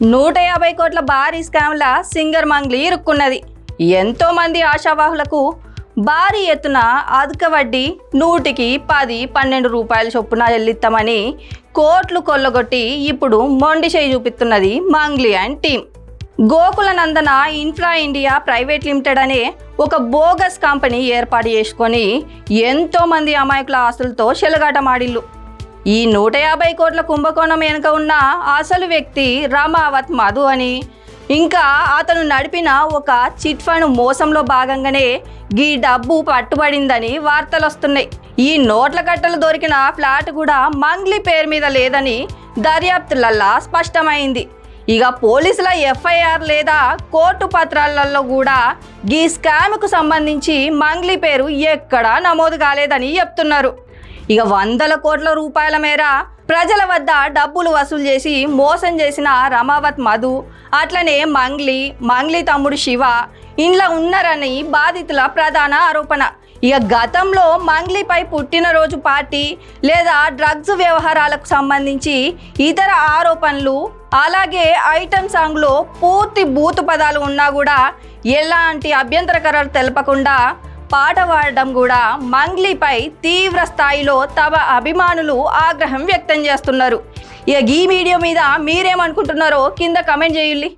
150 కోట్ల భారీ స్కామ్ల సింగర్ మంగ్లీ ఇరుక్కున్నది. ఎంతో మంది ఆశావాహులకు భారీ ఎత్తున అధిక వడ్డీ 100కి 10-12 రూపాయల చొప్పున చెల్లిస్తామని కోట్లు కొల్లగొట్టి ఇప్పుడు మొండి చేయి చూపిస్తున్నది Mangli and team. Gokula Nandana infra India private limited అనే ఒక బోగస్ కంపెనీ ఏర్పాటు చేసుకొని ఎంతో మంది అమాయకుల ఆస్తులతో చెలగాటమాడిల్లు. ఈ 150 కోట్ల కుంభకోణం వెనుక ఉన్న అసలు వ్యక్తి రమావత్ మధు అని, ఇంకా అతను నడిపిన ఒక చిట్ ఫండ్ మోసంలో భాగంగానే ఈ డబ్బు పట్టుబడిందని వార్తలు వస్తున్నాయి. ఈ నోట్ల కట్టలు దొరికిన ఫ్లాట్ కూడా మంగ్లీ పేరు మీద లేదని దర్యాప్తులల్లా స్పష్టమైంది. ఇక పోలీసుల ఎఫ్ఐఆర్ లేదా కోర్టు పత్రాలలో కూడా ఈ స్కామ్కు సంబంధించి మంగ్లీ పేరు ఎక్కడా నమోదు కాలేదని చెప్తున్నారు. ఇక 100 కోట్ల రూపాయల మేర ప్రజల వద్ద డబ్బులు వసూలు చేసి మోసం చేసిన రమావత్ మధు, అట్లనే మంగ్లీ తమ్ముడు శివ ఇంట్లో ఉన్నారని బాధితుల ప్రధాన ఆరోపణ. ఇక గతంలో మంగ్లీపై పుట్టినరోజు పార్టీ లేదా డ్రగ్స్ వ్యవహారాలకు సంబంధించి ఇతర ఆరోపణలు, అలాగే ఐటమ్ సాంగ్లో పూర్తి బూతు పదాలు ఉన్నా కూడా ఎలాంటి అభ్యంతరకరాలు తెలపకుండా పాట పాడడం కూడా మంగ్లీపై తీవ్ర స్థాయిలో తమ అభిమానులు ఆగ్రహం వ్యక్తం చేస్తున్నారు. ఇక ఈ వీడియో మీద మీరేమనుకుంటున్నారో కింద కమెంట్ చేయండి.